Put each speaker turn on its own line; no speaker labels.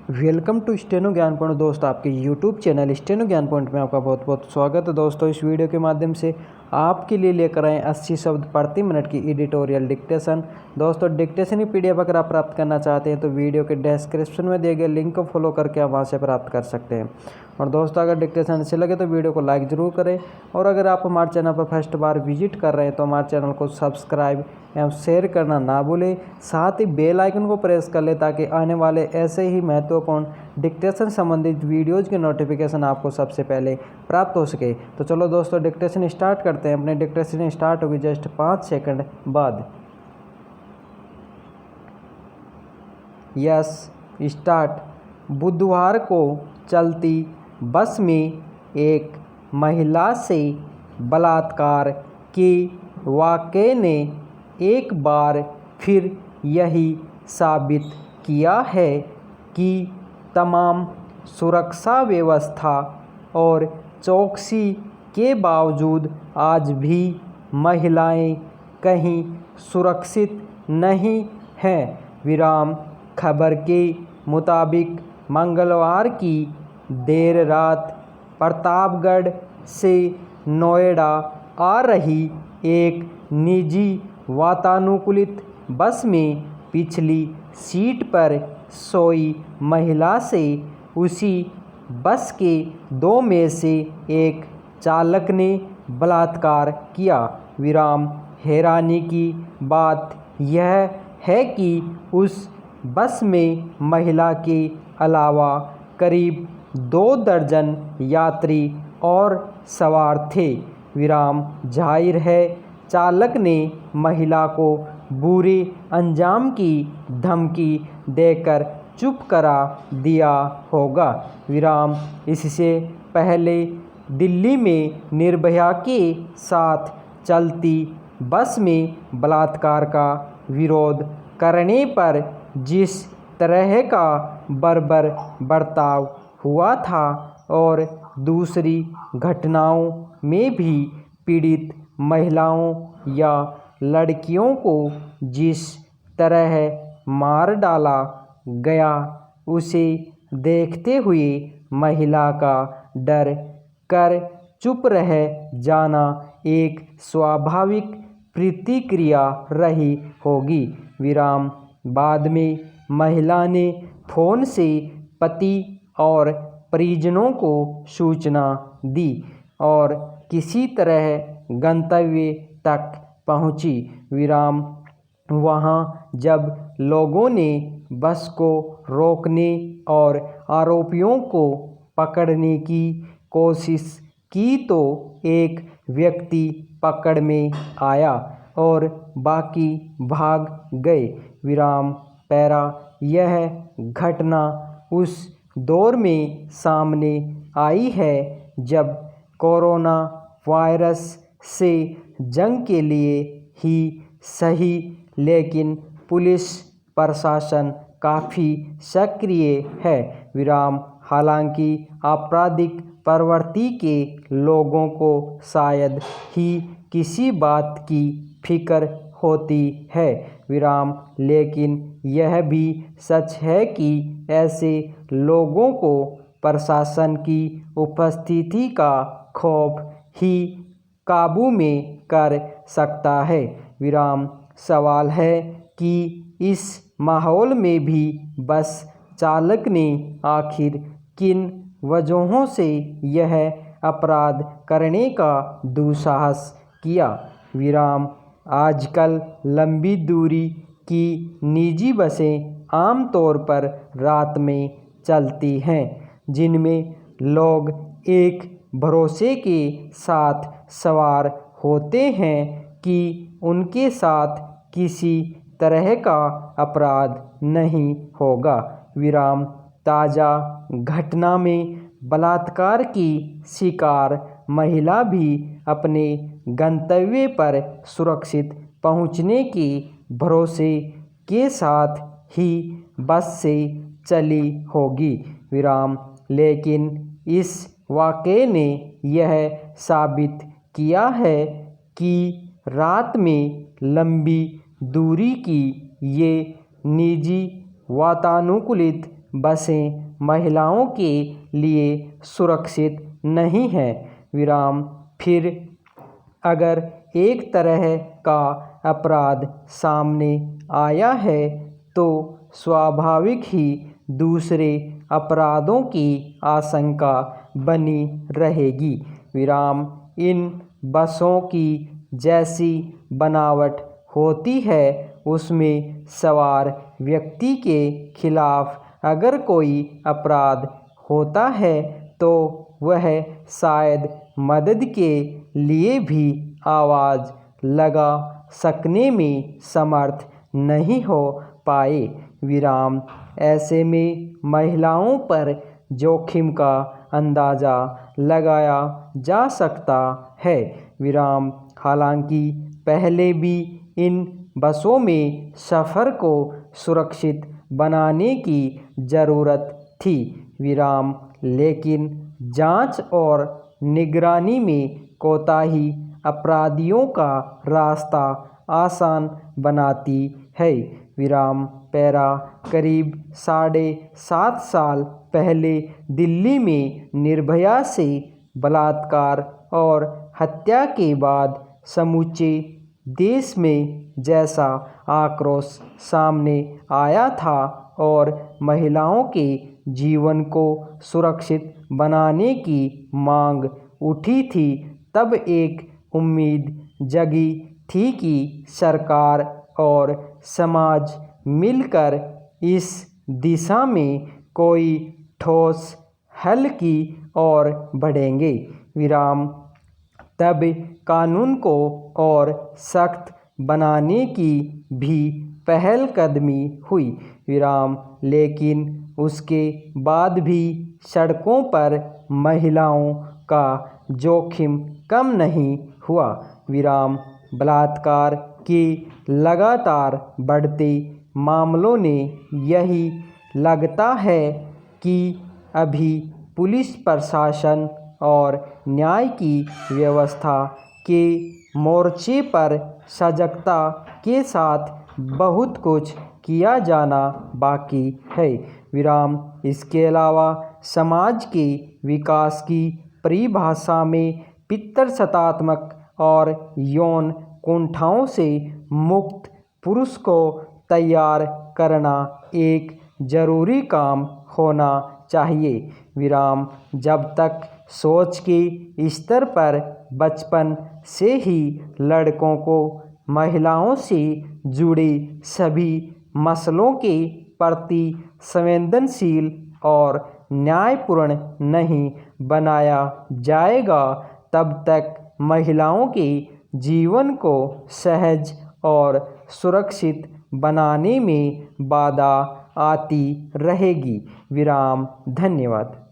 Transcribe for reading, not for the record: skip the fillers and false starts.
Welcome to steno ज्ञान point दोस्त, आपके यूट्यूब चैनल स्टेनो ज्ञान पॉइंट में आपका बहुत बहुत स्वागत है। दोस्तों, इस वीडियो के माध्यम से आपके लिए लेकर आए 80 शब्द प्रति मिनट की एडिटोरियल डिक्टेशन। दोस्तों, डिक्टेशन की पीडीएफ अगर आप प्राप्त करना चाहते हैं तो वीडियो के डिस्क्रिप्शन में दिए गए लिंक को फॉलो करके आप वहां से प्राप्त कर सकते हैं। और दोस्तों, अगर डिक्टेशन अच्छे लगे तो वीडियो को लाइक ज़रूर करें, और अगर आप हमारे चैनल पर फर्स्ट बार विजिट कर रहे हैं तो हमारे चैनल को सब्सक्राइब एवं शेयर करना ना भूलें। साथ ही बेल आइकन को प्रेस कर लें ताकि आने वाले ऐसे ही महत्वपूर्ण डिक्टेशन संबंधित वीडियोज़ की नोटिफिकेशन आपको सबसे पहले प्राप्त हो सके। तो चलो दोस्तों, डिक्टेशन स्टार्ट करते हैं। अपने डिक्टेशन स्टार्ट होगी जस्ट 5 सेकंड बाद। Yes, start. बुधवार को चलती बस में एक महिला से बलात्कार के वाक़ये ने एक बार फिर यही साबित किया है कि तमाम सुरक्षा व्यवस्था और चौकसी के बावजूद आज भी महिलाएं कहीं सुरक्षित नहीं हैं। विराम। खबर के मुताबिक मंगलवार की देर रात प्रतापगढ़ से नोएडा आ रही एक निजी वातानुकूलित बस में पिछली सीट पर सोई महिला से उसी बस के 2 में से एक चालक ने बलात्कार किया। विराम। हैरानी की बात यह है कि उस बस में महिला के अलावा करीब 2 दर्जन यात्री और सवार थे। विराम। जाहिर है चालक ने महिला को बुरे अंजाम की धमकी देकर चुप करा दिया होगा। विराम। इससे पहले दिल्ली में निर्भया के साथ चलती बस में बलात्कार का विरोध करने पर जिस तरह का बर्बर बर्ताव हुआ था और दूसरी घटनाओं में भी पीड़ित महिलाओं या लड़कियों को जिस तरह मार डाला गया, उसे देखते हुए महिला का डर कर चुप रह जाना एक स्वाभाविक प्रतिक्रिया रही होगी। विराम। बाद में महिला ने फ़ोन से पति और परिजनों को सूचना दी और किसी तरह गंतव्य तक पहुंची। विराम। वहां जब लोगों ने बस को रोकने और आरोपियों को पकड़ने की कोशिश की तो एक व्यक्ति पकड़ में आया और बाकी भाग गए। विराम। पैरा। यह घटना उस दौर में सामने आई है जब कोरोना वायरस से जंग के लिए ही सही, लेकिन पुलिस प्रशासन काफ़ी सक्रिय है। विराम। हालांकि आपराधिक प्रवृत्ति के लोगों को शायद ही किसी बात की फिक्र होती है। विराम। लेकिन यह भी सच है कि ऐसे लोगों को प्रशासन की उपस्थिति का खौफ ही काबू में कर सकता है। विराम। सवाल है कि इस माहौल में भी बस चालक ने आखिर किन वजहों से यह अपराध करने का दुस्साहस किया। विराम। आजकल लंबी दूरी की निजी बसें आमतौर पर रात में चलती हैं, जिनमें लोग एक भरोसे के साथ सवार होते हैं कि उनके साथ किसी तरह का अपराध नहीं होगा। विराम। ताज़ा घटना में बलात्कार की शिकार महिला भी अपने गंतव्य पर सुरक्षित पहुंचने के भरोसे के साथ ही बस से चली होगी। विराम। लेकिन इस वाक़ये ने यह साबित किया है कि रात में लंबी दूरी की ये निजी वातानुकूलित बसें महिलाओं के लिए सुरक्षित नहीं हैं। विराम। फिर अगर एक तरह का अपराध सामने आया है तो स्वाभाविक ही दूसरे अपराधों की आशंका बनी रहेगी। विराम। इन बसों की जैसी बनावट होती है उसमें सवार व्यक्ति के खिलाफ अगर कोई अपराध होता है तो वह शायद मदद के लिए भी आवाज़ लगा सकने में समर्थ नहीं हो पाए। विराम। ऐसे में महिलाओं पर जोखिम का अंदाज़ा लगाया जा सकता है। विराम। हालांकि पहले भी इन बसों में सफ़र को सुरक्षित बनाने की ज़रूरत थी। विराम। लेकिन जांच और निगरानी में कोताही अपराधियों का रास्ता आसान बनाती है। विराम। पैरा। करीब 7.5 साल पहले दिल्ली में निर्भया से बलात्कार और हत्या के बाद समूचे देश में जैसा आक्रोश सामने आया था और महिलाओं के जीवन को सुरक्षित बनाने की मांग उठी थी, तब एक उम्मीद जगी थी कि सरकार और समाज मिलकर इस दिशा में कोई ठोस हल की ओर बढ़ेंगे। विराम। तब कानून को और सख्त बनाने की भी पहलकदमी हुई। विराम। लेकिन उसके बाद भी सड़कों पर महिलाओं का जोखिम कम नहीं हुआ। विराम। बलात्कार के लगातार बढ़ते मामलों ने यही लगता है कि अभी पुलिस प्रशासन और न्याय की व्यवस्था के मोर्चे पर सजगता के साथ बहुत कुछ किया जाना बाकी है। विराम। इसके अलावा समाज के विकास की परिभाषा में पितृसत्तात्मक और यौन कुंठाओं से मुक्त पुरुष को तैयार करना एक जरूरी काम होना चाहिए। विराम। जब तक सोच के स्तर पर बचपन से ही लड़कों को महिलाओं से जुड़े सभी मसलों के प्रति संवेदनशील और न्यायपूर्ण नहीं बनाया जाएगा, तब तक महिलाओं के जीवन को सहज और सुरक्षित बनाने में बाधा आती रहेगी। विराम। धन्यवाद।